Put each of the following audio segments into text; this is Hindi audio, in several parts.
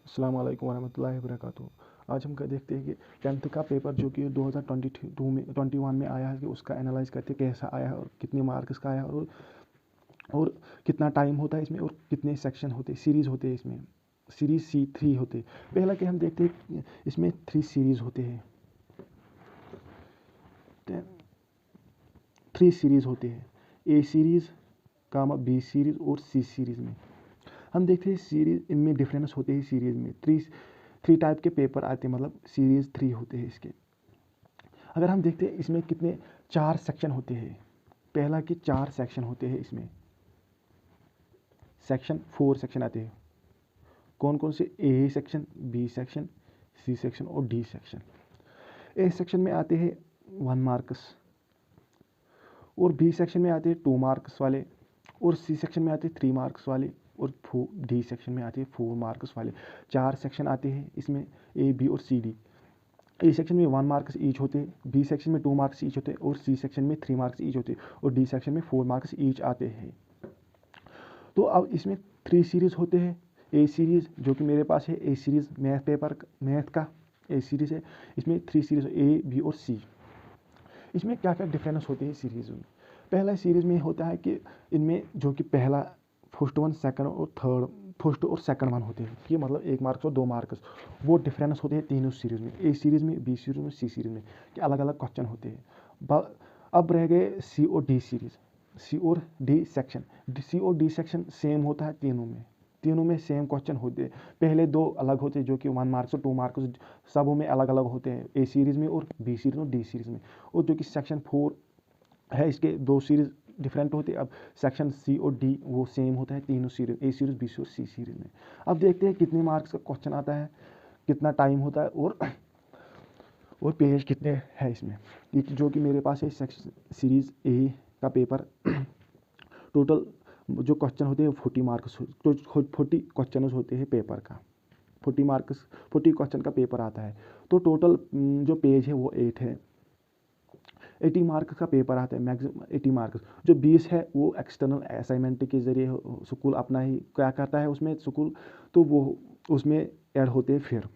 अस्सलाम वालेकुम वरहमतुल्लाहि वबरकातुहू। आज हम देखते हैं कि टेंथ का पेपर जो कि 2022 में 21 में आया है कि उसका एनालाइज करते हैं कैसा आया है और कितने मार्क्स का आया है और कितना टाइम होता है इसमें और कितने सेक्शन होते हैं, सीरीज़ होते हैं इसमें। सीरीज़ सी 3 होते हैं। पहला कि हम देखते हैं इसमें 3 सीरीज़ होते हैं, 3 सीरीज़ होते हैं, a series comma b series और सी सीरीज़ में। हम देखते हैं सीरीज़ इनमें डिफरेंस होते हैं। सीरीज़ में थ्री टाइप के पेपर आते हैं, मतलब सीरीज़ 3 होते हैं इसके। अगर हम देखते हैं इसमें कितने 4 सेक्शन होते हैं। पहला कि 4 सेक्शन होते हैं इसमें, सेक्शन 4 सेक्शन आते हैं। कौन कौन से? A section, b section, c section और डी सेक्शन। ए सेक्शन में आते हैं 1 मार्क्स और बी सेक्शन में आते हैं 2 मार्क्स वाले और सी सेक्शन में आते हैं 3 मार्क्स वाले और डी सेक्शन में आते हैं 4 मार्क्स वाले। 4 सेक्शन आते हैं इसमें, ए बी और सी डी। ए सेक्शन में 1 मार्क्स ईच होते हैं, बी सेक्शन में 2 मार्क्स ईच होते हैं और सी सेक्शन में 3 मार्क्स ईच होते हैं और डी सेक्शन में 4 मार्क्स ईच आते हैं। तो अब इसमें 3 सीरीज़ होते हैं। ए सीरीज़ जो कि मेरे पास है, ए सीरीज़ मैथ का ए सीरीज़ है। इसमें 3 सीरीज़ ए बी और सी। इसमें क्या क्या डिफरेंस होते हैं सीरीज़ में? पहला सीरीज़ में होता है कि इनमें जो कि पहला फर्स्ट 1 सेकंड और थर्ड फर्स्ट और सेकंड 1 होते हैं, ये मतलब 1 मार्क्स और 2 मार्क्स। वो डिफरेंस होते हैं तीनों सीरीज़ में, ए सीरीज़ में, बी सीरीज़ में, सी सीरीज़ में, कि अलग अलग क्वेश्चन होते हैं। अब रह गए सी और डी सीरीज़, सी और डी सेक्शन। सी और डी सेक्शन सेम होता है तीनों में सेम क्वेश्चन होते हैं। पहले 2 अलग होते हैं जो कि 1 मार्क्स और 2 मार्क्स, सबों में अलग अलग होते हैं, ए सीरीज़ में और बी सीरीज़ और डी सीरीज़ में। और जो कि सेक्शन 4 है, इसके 2 सीरीज़ डिफरेंट होते हैं। अब सेक्शन सी और डी वो सेम होता है तीनों series, a series, b series और सी सीरीज़ में। अब देखते हैं कितने मार्क्स का क्वेश्चन आता है, कितना टाइम होता है और पेज कितने हैं इसमें। जो कि मेरे पास है सेक्शन सीरीज़ ए का पेपर टोटल जो क्वेश्चन होते हैं 40 मार्क्स, तो 40 क्वेश्चन होते हैं पेपर का। 40 क्वेश्चन का पेपर आता है। तो टोटल जो पेज है वो 8 है। 80 मार्क्स का पेपर आता है, मैक्सिमम 80 मार्क्स। जो 20 है वो एक्सटर्नल असाइनमेंट के ज़रिए स्कूल अपना ही क्या करता है उसमें स्कूल, तो वो उसमें ऐड होते हैं फिर।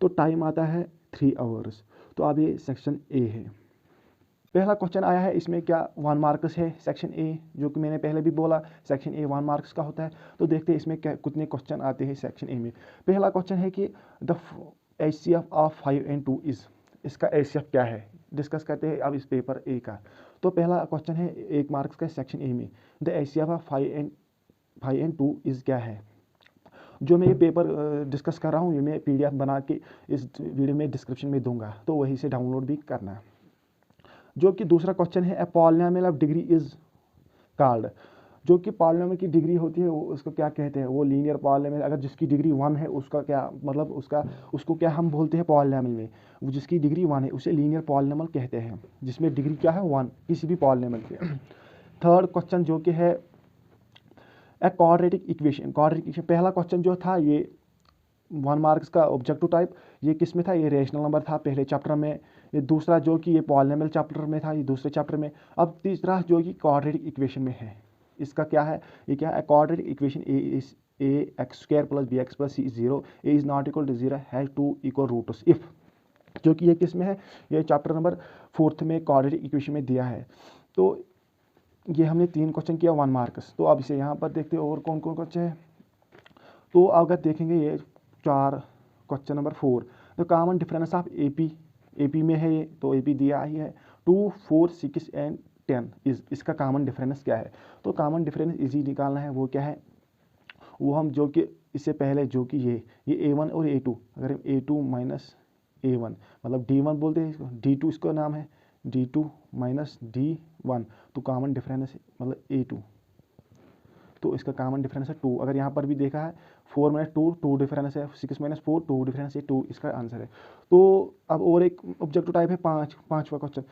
तो टाइम आता है 3 आवर्स। तो अब ये सेक्शन ए है। पहला क्वेश्चन आया है इसमें, क्या 1 मार्क्स है सेक्शन ए, जो कि मैंने पहले भी बोला सेक्शन ए 1 मार्क्स का होता है। तो देखते हैं इसमें क्या कितने क्वेश्चन आते हैं सेक्शन ए में। पहला क्वेश्चन है कि the HCF of 5 and 2 is, इसका HCF क्या है, डिस्कस करते हैं अब इस पेपर ए का। तो पहला क्वेश्चन है 1 मार्क्स का सेक्शन ए में, the HCF of 5 and 2 is क्या है। जो मैं ये पेपर डिस्कस कर रहा हूँ, ये मैं PDF बना के इस वीडियो में डिस्क्रिप्शन में दूंगा, तो वहीं से डाउनलोड भी करना है। जो कि दूसरा क्वेश्चन है, a polynomial of degree is called. जो कि पॉलिनोमियल की डिग्री होती है वो उसको क्या कहते हैं, वो लीनियर पॉलिनोमियल। अगर जिसकी डिग्री 1 है उसका क्या मतलब, उसको क्या हम बोलते हैं पॉलिनोमियल में, वो जिसकी डिग्री 1 है उसे लीनियर पॉलिनोमियल कहते हैं, जिसमें डिग्री क्या है 1 किसी भी पॉलिनोमियल की। थर्ड क्वेश्चन जो कि है ए क्वाड्रेटिक इक्वेशन। पहला क्वेश्चन जो था ये 1 मार्क्स का ऑब्जेक्टिव टाइप, ये किस में था, ये रेशनल नंबर था पहले चैप्टर में। ये दूसरा जो कि ये पॉलिनोमियल चैप्टर में था, ये दूसरे चैप्टर में। अब तीसरा जो कि क्वाड्रेटिक इक्वेशन में है, इसका क्या है, ये क्या है, quadratic equation a x square plus b x plus c 0, a is not equal to 0 has 2 equal roots if. जो कि ये किस में है, ये चैप्टर नंबर 4 में क्वाड्रेटिक इक्वेशन में दिया है। तो ये हमने 3 क्वेश्चन किया 1 मार्क्स। तो अब इसे यहाँ पर देखते हैं और कौन कौन क्वेश्चन है। तो अगर देखेंगे ये 4 question number 4, the common difference of AP में है ये, तो AP दिया ही है 2, 4, 6 and 10 इसका कॉमन डिफरेंस क्या है। तो कॉमन डिफरेंस इजी निकालना है, वो क्या है, वो हम जो कि इससे पहले जो कि ये A1 और A2, अगर हम A2 माइनस A1 मतलब D1 बोलते हैं इसको, D2 इसका नाम है, D2 माइनस D1, तो कॉमन डिफरेंस मतलब A2, तो इसका कॉमन डिफरेंस है 2। अगर यहाँ पर भी देखा है 4 माइनस 2 डिफरेंस है, 6 माइनस 4 2 डिफरेंस है, 2 इसका आंसर है। तो अब और एक ऑब्जेक्टिव टाइप है पाँचवा question,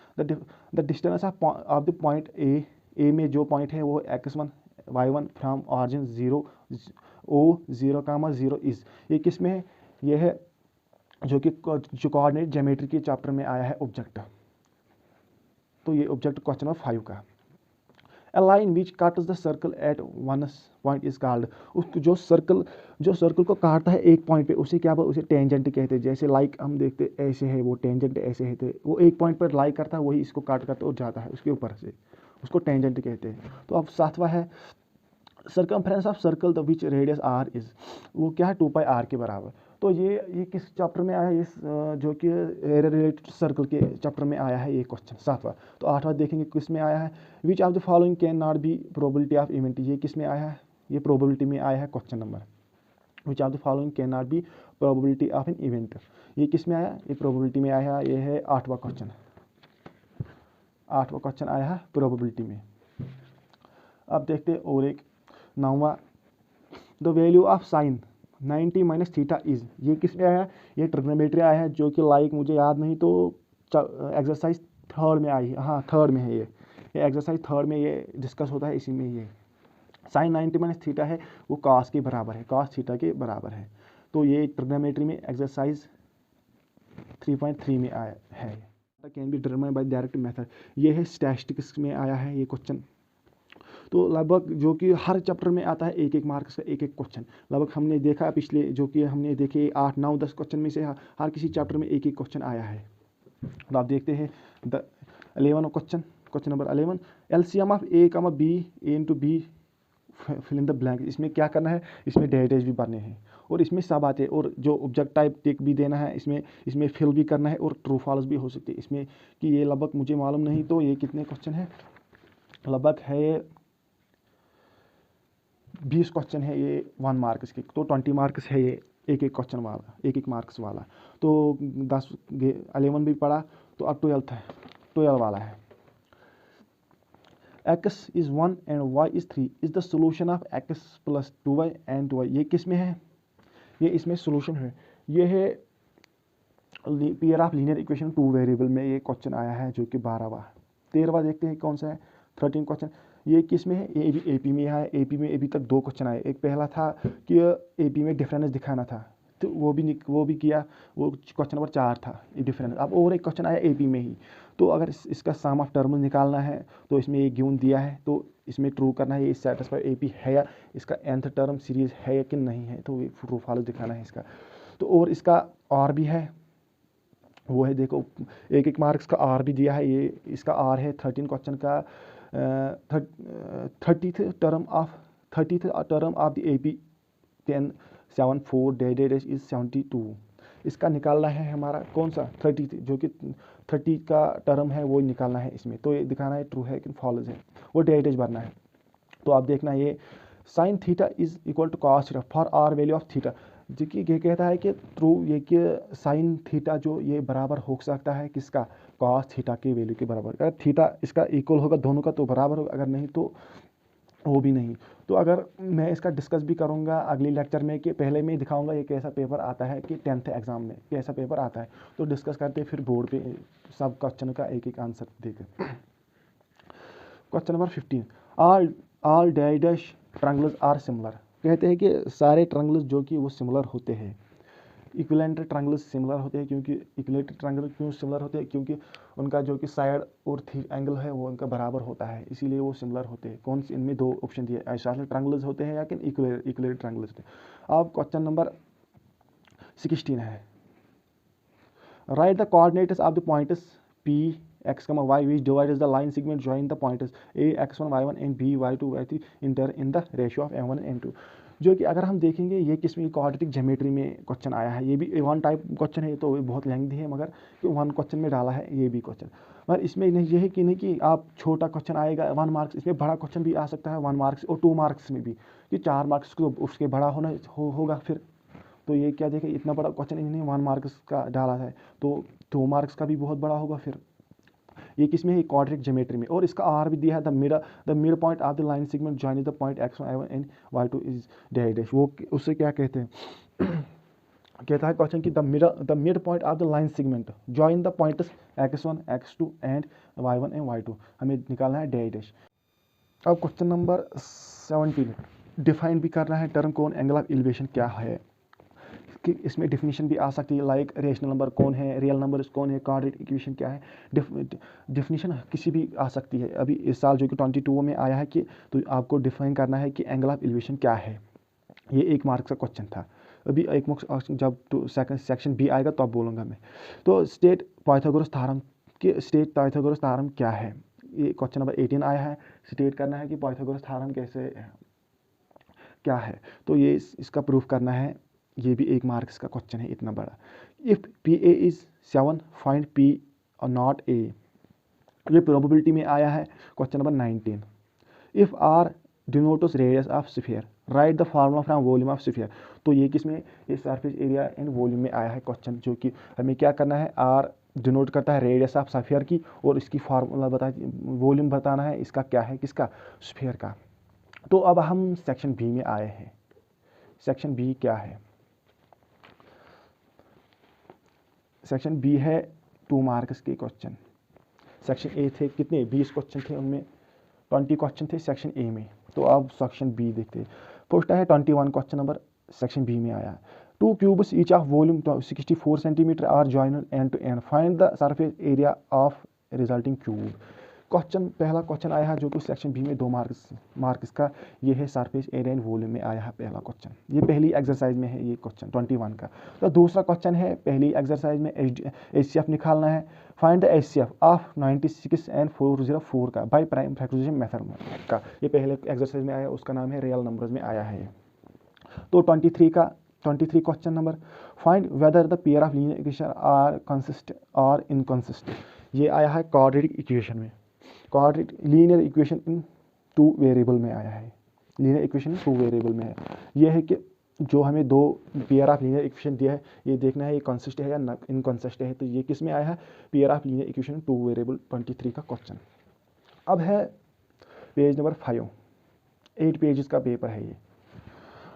the distance of the point ए में जो पॉइंट है वो x1 y1 from origin 0 is, ये किस में है, ये है जो कि जो कोऑर्डिनेट ज्योमेट्री के चैप्टर में आया है ऑब्जेक्ट। तो ये ऑब्जेक्ट क्वेश्चन नंबर 5 का। A line which cuts the circle at one point is called, उसको जो सर्कल को काटता है एक पॉइंट पे उसे क्या बोलते, उसे टेंजेंट कहते हैं। जैसे लाइक हम देखते ऐसे है, वो टेंजेंट ऐसे है, वो एक पॉइंट पर लाइक करता है, वही इसको काट करता और जाता है उसके ऊपर से, उसको टेंजेंट कहते हैं। तो अब सातवां है circumference of circle the which radius r is, वो क्या है 2πr के बराबर। तो ये किस चैप्टर में आया है, इस जो कि एरिया रिलेटेड सर्कल के चैप्टर में आया है ये क्वेश्चन सातवां। तो आठवां देखेंगे किस में आया है, which of the following can not be probability of event, ये किस में आया है, ये प्रोबेबिलिटी में आया है question number. Which of the following can not be probability of an event, ये किस में आया, ये प्रोबेबिलिटी में आया है, ये है आठवां क्वेश्चन। आठवां क्वेश्चन आया है प्रोबेबिलिटी में। अब देखते हैं और एक नौवां, the value of sine 90 minus theta is, ये किस में आया है, ये ट्रिग्नोमेट्री आया है, जो कि लाइक मुझे याद नहीं तो एक्सरसाइज थर्ड में आई है, हाँ थर्ड में है ये एक्सरसाइज थर्ड में ये डिस्कस होता है, इसी में ये साइन 90 माइनस थीटा है वो कॉस के बराबर है, कॉस थीटा के बराबर है। तो ये ट्रिग्नोमेट्री में एक्सरसाइज 3.3 में आया है। Can be determined by direct method, ये है स्टैटिस्टिक्स में आया है ये क्वेश्चन। तो लगभग जो कि हर चैप्टर में आता है एक एक मार्क्स का एक एक क्वेश्चन, लगभग हमने देखा पिछले जो कि हमने देखे 8 9 10 क्वेश्चन में से हर किसी चैप्टर में एक एक क्वेश्चन आया है। तो आप देखते हैं 11 question number 11, LCM of a comma b, a into b fill in the blank. इसमें क्या करना है, इसमें डेज भी भरने हैं और इसमें सब आते हैं, और जो ऑब्जेक्ट टाइप टिक भी देना है, इसमें फिल भी करना है और ट्रू फॉल्स भी हो सकते हैं इसमें, कि ये लगभग मुझे मालूम नहीं तो ये कितने क्वेश्चन है, लगभग है 20 क्वेश्चन है ये 1 मार्क्स के, तो 20 मार्क्स है ये एक एक क्वेश्चन वाला, एक एक मार्क्स वाला। तो 11 भी पढ़ा, तो अब 12th है, 12 वाला है। x is 1 and y is 3 is the solution of x plus 2y and 2y, ये किस में है, ये इसमें सोल्यूशन है, ये है pair of linear equation 2 variable में ये क्वेश्चन आया है, जो कि 12वां। 13वां देखते हैं कौन सा है, 13 क्वेश्चन, ये किस में है, ये भी एपी में है। एपी में अभी तक 2 क्वेश्चन आए, एक पहला था कि एपी में डिफरेंस दिखाना था, तो वो भी किया, वो क्वेश्चन नंबर 4 था ये डिफरेंस। अब और एक क्वेश्चन आया एपी में ही, तो अगर इसका सम ऑफ टर्म निकालना है तो इसमें ये गिवन दिया है, तो इसमें ट्रू करना है ये सेटिस्फाई एपी है या इसका nth टर्म सीरीज है या कि नहीं है, तो ये ट्रू फॉल्स दिखाना है इसका। तो और इसका और भी है, वो है देखो एक एक मार्क्स का आर भी दिया है, ये इसका आर है 13 क्वेश्चन का 30th term of the AP 1074 is 72, इसका निकालना है हमारा कौन सा 30, जो कि 30 का टर्म है वो निकालना है इसमें, तो ये दिखाना है ट्रू है कि फॉल्स है, वो डेज भरना है। तो आप देखना ये sine theta is equal to cos theta for our value of theta, जो कि ये कहता है कि ट्रू ये कि साइन थीटा जो ये बराबर हो सकता है किसका, कॉस थीटा के वैल्यू के बराबर। अगर थीटा इसका इक्वल होगा दोनों का तो बराबर होगा, अगर नहीं तो वो भी नहीं। तो अगर मैं इसका डिस्कस भी करूँगा अगली लेक्चर में, कि पहले मैं दिखाऊंगा ये कैसा पेपर आता है, कि 10th एग्जाम में कैसा पेपर आता है, तो डिस्कस करते फिर बोर्ड पे सब क्वेश्चन का एक एक आंसर देकर। Question number 15, all dash triangles are similar, कहते हैं कि सारे ट्रायंगल्स जो कि वो सिमिलर होते हैं, इक्विलेटरल ट्रायंगल्स सिमिलर होते हैं। क्योंकि इक्विलेटरल ट्रायंगल क्यों सिमिलर होते हैं, क्योंकि उनका जो कि साइड और एंगल है वो उनका बराबर होता है, इसीलिए वो सिमिलर होते हैं। कौन सी इनमें 2 ऑप्शन दिए, आइसोसेलेस ट्रायंगल्स होते हैं या कि इक्विलेटरल ट्रायंगल्स होते हैं। अब क्वेश्चन नंबर 16 है, right the coordinates of the points P x, y which divides the line segment join the points a x1 y1 and b y2 y3 in the ratio of m1 and m2, जो कि अगर हम देखेंगे ये किसमें क्वाड्रेटिक ज्योमेट्री में क्वेश्चन आया है। ये भी 1 टाइप क्वेश्चन है, तो ये बहुत लेंथी है, मगर 1 क्वेश्चन में डाला है ये भी क्वेश्चन। मगर इसमें नहीं ये है कि नहीं कि आप छोटा क्वेश्चन आएगा 1 मार्क्स, इसमें बड़ा क्वेश्चन भी आ सकता है 1 मार्क्स और 2 मार्क्स में भी, कि 4 मार्क्स को उसके बड़ा होगा फिर। तो ये क्या देखें, इतना बड़ा क्वेश्चन इन्हें 1 मार्क्स का डाला है, तो 2 मार्क्स का भी बहुत बड़ा होगा फिर। ये किस में है, क्वाड्रेटिक ज्योमेट्री में। और इसका आर भी दिया है, the mid point of the line segment join the point x1 y1 and y2 is dash, वो उससे क्या कहते हैं कहता है क्वेश्चन कि the mid point of the line segment join the points x1 x2 and y1 and y2, हमें निकालना है डैश। अब क्वेश्चन नंबर 17, डिफाइन भी करना है term cone angle of elevation क्या है। कि इसमें डिफिनीशन भी आ सकती है, लाइक रेशनल नंबर कौन है, रियल नंबर्स कौन है, क्वाड्रेटिक इक्वेशन क्या है, डिफिनीशन किसी भी आ सकती है। अभी इस साल जो कि 22 में आया है कि तो आपको डिफाइन करना है कि एंगल ऑफ एलिवेशन क्या है। ये 1 मार्क का क्वेश्चन था। अभी एक जब सेकंड सेक्शन बी आएगा तब बोलूँगा मैं। तो स्टेट पाइथागोरस थ्योरम कि स्टेट पाइथागोरस थ्योरम क्या है, ये क्वेश्चन नंबर 18 आया है। स्टेट करना है कि पाइथागोरस थ्योरम कैसे क्या है, तो ये इसका प्रूफ करना है। ये भी 1 मार्क्स का क्वेश्चन है इतना बड़ा। If P A is 7 find P और नॉट ए, ये प्रोबेबिलिटी में आया है question number 19। If R denotes radius of sphere write the formula from volume of sphere, तो ये किसमें, ये सरफेस एरिया एंड वॉल्यूम में आया है क्वेश्चन, जो कि हमें क्या करना है, आर डिनोट करता है रेडियस ऑफ स्फीयर की, और इसकी फार्मूला बता, वॉल्यूम बताना है इसका क्या है, किसका, स्फीयर का। तो अब हम सेक्शन बी में आए हैं। सेक्शन बी क्या है, सेक्शन बी है 2 मार्क्स के क्वेश्चन। सेक्शन ए थे कितने, 20 क्वेश्चन थे, उनमें 20 क्वेश्चन थे सेक्शन ए में। तो अब सेक्शन बी देखते हैं। फर्स्ट है 21 क्वेश्चन नंबर सेक्शन बी में आया। 2 cubes each of volume 64 centimetre are joined end to end, find the surface area of resulting cube. Question पहला क्वेश्चन आया है जो कि सेक्शन बी में 2 मार्क्स का, ये है सरफेस एरिया एंड वॉल्यूम में आया है पहला क्वेश्चन। ये पहली एक्सरसाइज में है ये क्वेश्चन 21 का। तो दूसरा क्वेश्चन है पहली एक्सरसाइज में HCF निकालना है। Find the HCF of 96 and 404 का बाय प्राइम फैक्टराइजेशन मेथड का, ये पहले एक्सरसाइज में आया, उसका नाम है रियल नंबर्स में आया है। तो 23 question number, find whether the pair of linear equation are consist or inconsist, ये आया है क्वाड्रेटिक इक्वेशन में। Quadratic linear equation in 2 variable में आया है, लीनियर इक्वेशन 2 वेरिएबल में है। ये है कि जो हमें 2 पेयर ऑफ लीनियर इक्वेशन दिया है, ये देखना है ये कंसिस्ट है या इनकंसिस्ट है। तो ये किस में आया है, pair of linear equation 2 variable 23 का क्वेश्चन। अब है पेज नंबर 5, 8 पेजेस का पेपर है ये।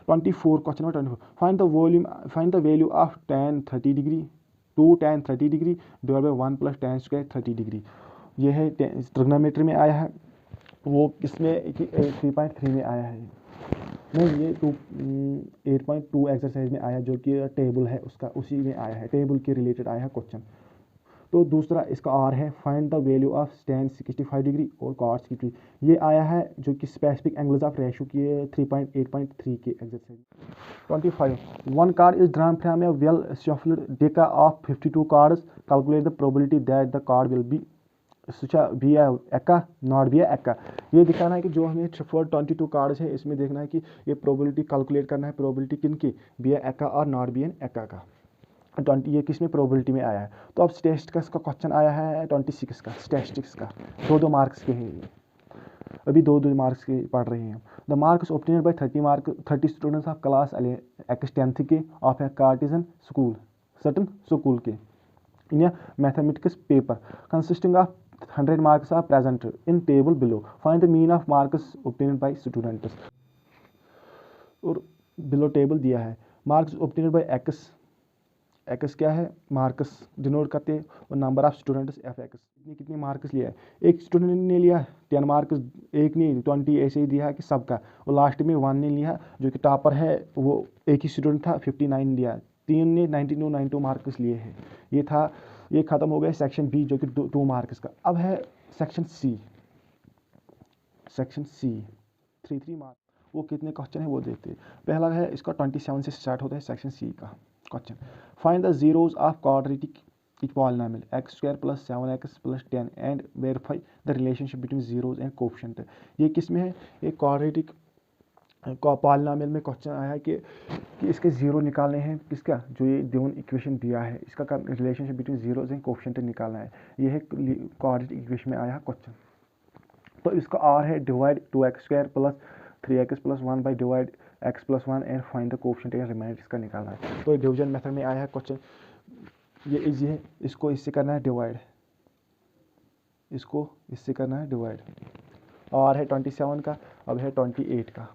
24 question number 24, find the value of tan 30 degree 2 tan 30 degree divide by 1 plus tan square 30 degree. ये है ट्रिग्नोमेट्री में आया है, वो किसमें 3.3 में आया है, नहीं ये 8.2 एक्सरसाइज में आया, जो कि टेबल है उसका, उसी में आया है, टेबल के रिलेटेड आया है क्वेश्चन। तो दूसरा इसका आर है, find the value of tan 65 degree और cos 60, ये आया है जो कि स्पेसिफिक एंगल्स ऑफ रेशियो की 3.8.3 के exercise. 25, one card is drawn from A well shuffled deck of 52 cards, calculate the probability that the card will be be एक्का नॉट बी एक्का। ये दिखाना है कि जो हमें 22 कार्ड्स है, इसमें देखना है कि ये प्रोबेबिलिटी कैलकुलेट करना है, प्रोबेबिलिटी किन की, बी एक्का और नॉट बी एक्का का। 20 ये किस में प्रोबेबिलिटी में आया है। तो अब स्टैटिस्टिक्स का क्वेश्चन आया है 26 का, स्टैटिस्टिक्स का 2 मार्क्स के हैं ये, अभी 2 मार्क्स के पढ़ रहे हैं। The marks obtained by 30 students of class X 10th के of a cartesian school certain school के in a mathematics paper consisting of 100 marks are present in table below. Find the mean of marks obtained by students. और बिलो टेबल दिया है, marks obtained by x, x क्या है, मार्क्स डिनोट करते हैं, और number of students F x, कितने मार्क्स लिया है। एक स्टूडेंट ने लिया 10 मार्क्स, एक ने 20, ऐसे ही दिया है कि सबका, और लास्ट में 1 ने लिया, जो कि टॉपर है वो एक ही स्टूडेंट था, 59 लिया, 3 ने 92 मार्क्स लिए हैं। ये खत्म हो गया सेक्शन बी जो कि 2 मार्क्स का। अब है सेक्शन सी, 3 मार्क्स, वो कितने क्वेश्चन है वो देखते हैं। पहला है इसका 27 से स्टार्ट होता है सेक्शन सी का question. Find the zeros of quadratic polynomial x square plus 7x plus 10 and verify the relationship between zeros and coefficient. ये किस में है, ये क्वाड्रेटिक पॉलिनोमियल में क्वेश्चन आया है कि इसके जीरो निकालने हैं, किसका, जो ये दोनों इक्वेशन दिया है इसका relationship between zeros and coefficient निकालना है। ये है क्वाड्रेटिक इक्वेशन में आया है क्वेश्चन। तो इसका आर है divide 2x square plus 3x plus 1 by divide x plus 1 and find the coefficient and remainder, इसका निकालना है। तो डिवीजन मेथड में आया है क्वेश्चन, ये इजी है, इसको इससे करना है डिवाइड, इसको इससे करना है डिवाइड। आर है 27 का, अब है 28 का,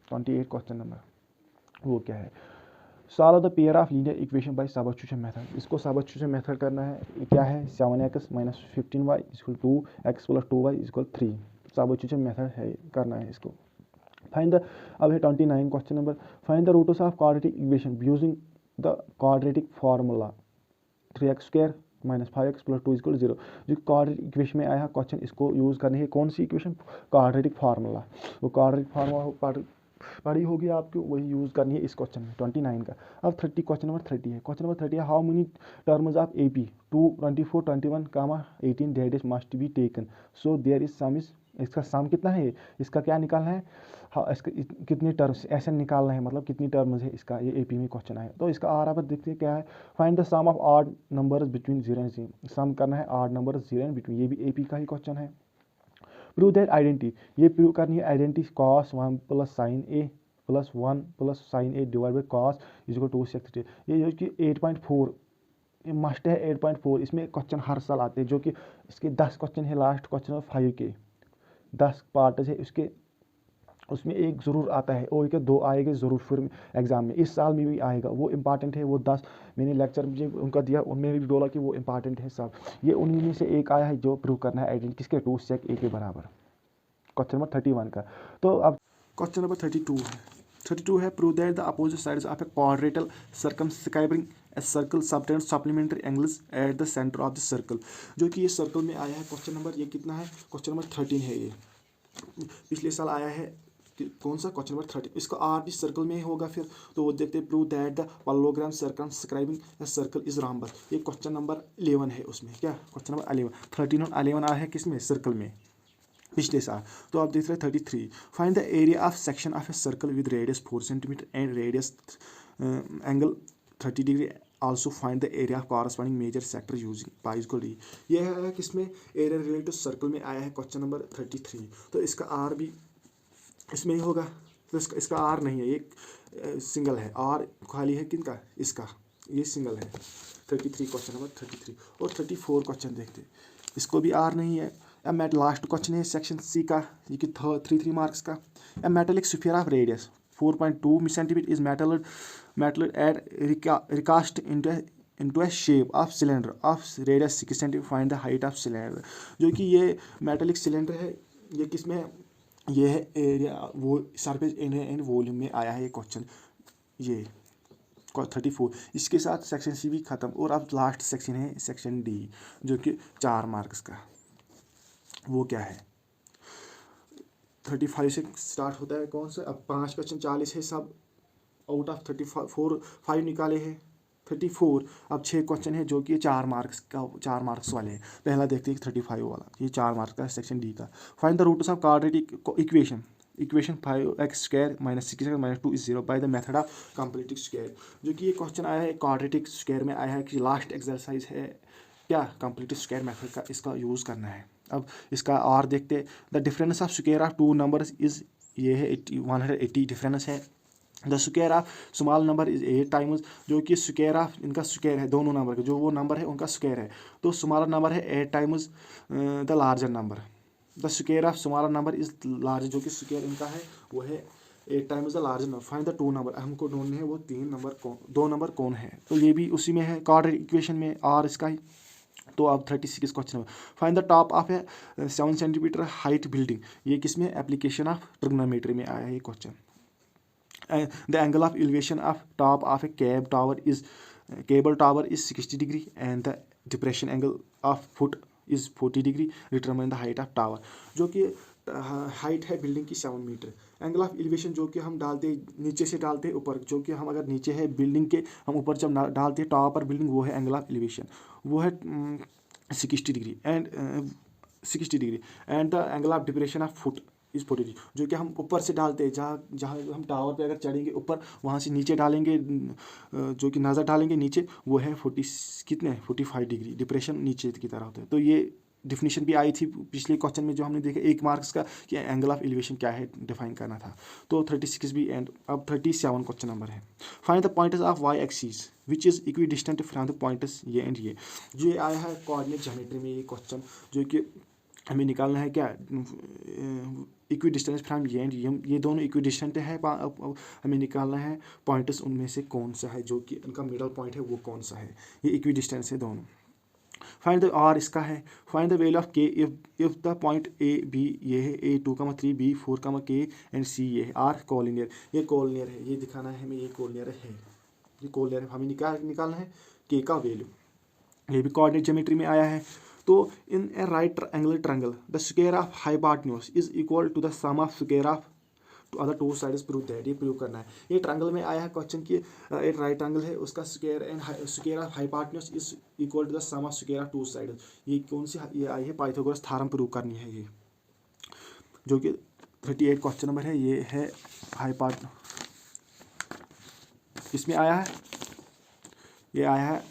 28 क्वेश्चन नंबर, वो क्या है, solve the pair of linear equation by substitution method. इसको सब्स्टिट्यूशन मेथड करना है, क्या है 7x minus 15y equal 2x plus 2y equal 3, substitution method है करना है इसको। फाइंड द, अब है 29 question number, find the roots of quadratic equation using the quadratic formula 3x² - 5x + 2 = 0। जो क्वाड्रेटिक इक्वेशन में आया है क्वेश्चन, इसको यूज़ करनी है कौन सी इक्वेशन, क्वाड्रेटिक फार्मूला। वो क्वाड्रेटिक फार्मूला पढ़ी होगी आपको, वही यूज़ करनी है इस क्वेश्चन में 29 का। अब 30 क्वेश्चन नंबर 30 है। क्वेश्चन नंबर 30 है, how many terms of AP 2, 24, 21, 18 days must be taken, so there is sum is. इसका सम कितना है, इसका क्या निकालना है, हाँ इसका कितने टर्म्स ऐसे निकालना है, मतलब कितनी टर्म्स है इसका, ये AP में क्वेश्चन है। तो इसका आर आप देखते हैं क्या है, find the sum of odd numbers between 0 and 0। Sum करना है ऑड नंबर 0 एंड बिटवीन, ये भी AP का ही क्वेश्चन है। प्रूव दैट आइडेंटिटी, ये प्रूव करनी है identity cos 1 + sin A + 1 + sin A divide by cos = 2 sec θ। ये जो कि 8.4, ये मस्ट है 8.4। इसमें क्वेश्चन हर साल आते हैं, जो कि इसके 10 क्वेश्चन है, लास्ट क्वेश्चन है 5 के 10 पार्ट है उसके, उसमें एक ज़रूर आता है और एक 2 आएगा ज़रूर फिर एग्ज़ाम में, इस साल में भी आएगा, वो इंपॉर्टेंट है। वो 10 मैंने लेक्चर मुझे उनका दिया, उनमें भी बोला कि वो इंपॉर्टेंट है सब। ये उन्हीं में से एक आया है जो प्रूव करना है आइडेंटिटी किसके, 2 sec A के बराबर, क्वेश्चन नंबर 31 का। तो अब क्वेश्चन नंबर 32 है। 32 है, prove that the opposite sides of A quadrilateral circumscribing a circle subtend supplementary angles at the centre of the circle. जो कि ये सर्कल में आया है क्वेश्चन नंबर, ये कितना है, क्वेश्चन नंबर 13 है। ये पिछले साल आया है कौन सा, क्वेश्चन नंबर 30। इसका आर भी सर्कल में ही होगा फिर, तो वो देखते हैं, prove that the parallelogram circumscribing a circle is rhombus. ये क्वेश्चन नंबर 11 है, उसमें क्या क्वेश्चन नंबर 11, 13 और 11 आया है किसमें, सर्कल में, पिछले साल। तो आप देख रहे हैं 33, find the area of section of a circle with radius 4 centimetre and radius angle 30 degree, also find the area of corresponding major sector using pi = d। ये है किसमें, एरिया रिलेटेड सर्कल में आया है क्वेश्चन नंबर 33। तो इसका आर भी इसमें ही होगा, तो इसका आर नहीं है, ये सिंगल है, आर खाली है किनका, इसका, ये सिंगल है। 33 क्वेश्चन नंबर 33 और 34 क्वेश्चन देखते हैं, इसको भी आर नहीं है। अब मैट लास्ट क्वेश्चन है सेक्शन C का, ये कि 3 मार्क्स का। A metallic sphere of radius 4.2 centimetre is मेटल and recast into a shape of cylinder of radius 6 centimetre, find the height of cylinder. जो कि ये मेटेलिक सिलेंडर है, ये किसमें, ये है एरिया वो सरफेस एंड वॉल्यूम में आया है ये क्वेश्चन, ये 34। इसके साथ सेक्शन C भी खत्म, और अब लास्ट सेक्शन है सेक्शन D, जो कि 4 मार्क्स का। वो क्या है, 35 से स्टार्ट होता है कौन सा, अब 5 क्वेश्चन 40 है सब, आउट ऑफ 34 5 निकाले हैं 34। अब 6 क्वेश्चन है जो कि 4 मार्क्स का, 4 मार्क्स वाले हैं। पहला देखते हैं 35 वाला, ये 4 मार्क्स का सेक्शन D का। Find the roots of quadratic equation 5x² - 6x - 2 = 0 by the method of completing square. जो कि ये क्वेश्चन आया है क्वाड्रेटिक स्क्वायर में आया है, कि लास्ट एक्सरसाइज है क्या, कंप्लीटिंग स्क्वायर मेथड का इसका यूज़ करना है। अब इसका आर देखते, the difference of square of 2 numbers is, ये है 180 डिफरेंस है। The square of small number is 8 times, जो कि स्क्वायर ऑफ इनका स्क्वायर है, दोनों नंबर का जो वो नंबर है उनका स्क्वायर है, तो स्मॉलर नंबर है 8 times the larger number. The square of smaller number is large, जो कि स्क्वायर इनका है वो है 8 times the larger number. Find the 2 number, हमको ढूंढने हैं वो 3 नंबर कौन, 2 नंबर कौन है, तो ये भी उसी में है क्वाड्रेटिक इक्वेशन में, आर इसका ही। तो अब 36 क्वेश्चन है, find the top of A 7 centimetre height building, ये किसमें, एप्लीकेशन ऑफ ट्रिग्नोमेट्री में आया है ये question. The angle of elevation of top of a cable tower is 60 degree and the depression angle of foot is 40 degree. Determine the height of tower। जो कि हाइट है बिल्डिंग की 7 मीटर। एंगल ऑफ एलिवेशन जो कि हम डालते नीचे से डालते हैं ऊपर, जो कि हम अगर नीचे है बिल्डिंग के, हम ऊपर जब डालते हैं टॉप पर बिल्डिंग, वो है एंगल ऑफ एलिवेशन, वो है 60 degree and 60 degree. And the angle of depression of foot इस 40 डिग्री, जो कि हम ऊपर से डालते हैं, जहाँ हम टावर पे अगर चढ़ेंगे ऊपर, वहाँ से नीचे डालेंगे, जो कि नज़र डालेंगे नीचे, वो है 45 डिग्री, डिप्रेशन नीचे की तरह होता है। तो ये डिफिनीशन भी आई थी पिछले क्वेश्चन में जो हमने देखा 1 मार्क्स का, कि एंगल ऑफ एलिवेशन क्या है डिफाइन करना था। तो 36 भी एंड। अब 37 क्वेश्चन नंबर है, find the points of Y axis which is equidistant from the points ये एंड ये। जो ये आया है कोऑर्डिनेट ज्योमेट्री में ये क्वेश्चन, जो कि हमें निकालना है क्या, इक्वी डिस्टेंस फ्रॉम ये एंड ये दोनों इक्वी डिस्टेंट है। हमें निकालना है पॉइंट्स उनमें से कौन सा है, जो कि उनका मिडल पॉइंट है वो कौन सा है, ये इक्वी डिस्टेंस है दोनों। फाइंड द आर इसका है, find the value of K if the point A B ये है, A2, 3 B4, K and C ये है, आर कोलिनियर, ये कोलिनियर है, ये दिखाना है हमें, ये कोलिनियर है, कोऑर्डिनेट हमें निकालना है के का वैल्यू। ये भी कोऑर्डिनेट ज्योमेट्री में आया है। तो in a right angle triangle the square of hypotenuse is equal to the sum of square of other two sides prove that. ये प्रूव करना है। ये ट्रायंगल में आया है क्वेश्चन कि एक राइट एंगल है, उसका square and square of hypotenuse is equal to the sum of square of two sides. ये कौन सी ये आई है, पाइथागोरस थ्योरम प्रूव करनी है ये, जो कि 38 क्वेश्चन नंबर है। ये है इसमें आया है, ये आया है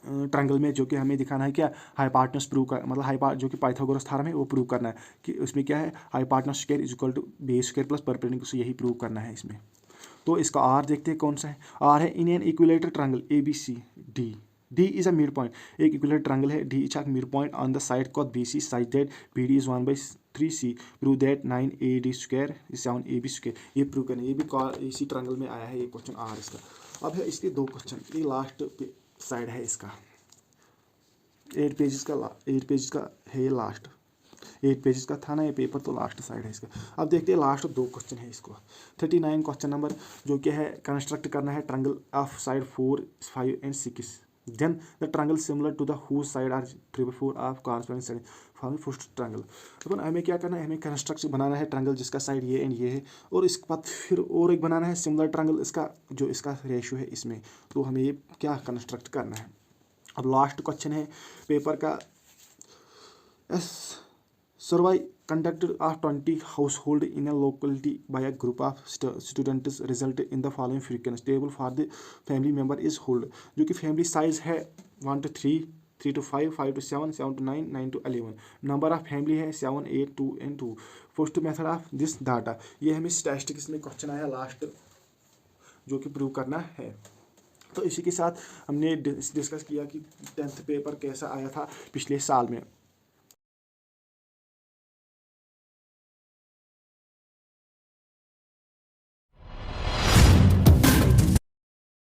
ट्रायंगल में, जो कि हमें दिखाना है क्या, हाइपोटेन्यूज प्रूव कर, मतलब जो कि पाइथागोरस थ्योरम है वो प्रूव करना है कि उसमें क्या है, hypotenuse square is equal to base square plus perpendicular, यही प्रूव करना है इसमें। तो इसका आर देखते हैं कौन सा है। आर है in an equilateral triangle A B C D, D is a mid point. एक इक्विलेटरल ट्रायंगल है, D is a mid point on the side कॉट B C such that B D is 1/3 prove that 9AD square is 7AB square. ये प्रूव करना है। ये भी इसी ट्रायंगल में आया है ये क्वेश्चन आर इसका। अब है इसके दो क्वेश्चन, ये लास्ट साइड है इसका, 8 पेजेस का है ये लास्ट, 8 पेजेस का था ना ये पेपर, तो लास्ट साइड है इसका। अब देखते हैं लास्ट 2 क्वेश्चन है इसको। 39 क्वेश्चन नंबर, जो कि है कंस्ट्रक्ट करना है triangle of side 4, 5 and 6। Then the triangle similar to the whose side are 3/4 of corresponding side form first triangle. तो हमें क्या करना है, हमें कंस्ट्रक्ट बनाना है ट्रायंगल जिसका साइड ये एंड ये है, और इसके बाद फिर और एक बनाना है सिमिलर ट्रायंगल, इसका जो इसका रेशियो है इसमें। तो हमें ये क्या कंस्ट्रक्ट करना है। अब लास्ट क्वेश्चन है पेपर का, सर्वे conducted of 20 household in a locality by a group of students result in the following frequency table for the family member is hold। जो कि फैमिली साइज है 1 to 3, 3 to 5, 5 to 7, 7 to 9, 9 to 11। Number of family है 7, 8, 2 and 2। First method of this data, ये हमें स्टैटिस्टिक्स में क्वेश्चन आया लास्ट, जो कि प्रूव करना है। तो इसी के साथ हमने डिस्कस किया कि 10th पेपर कैसा आया था पिछले साल में।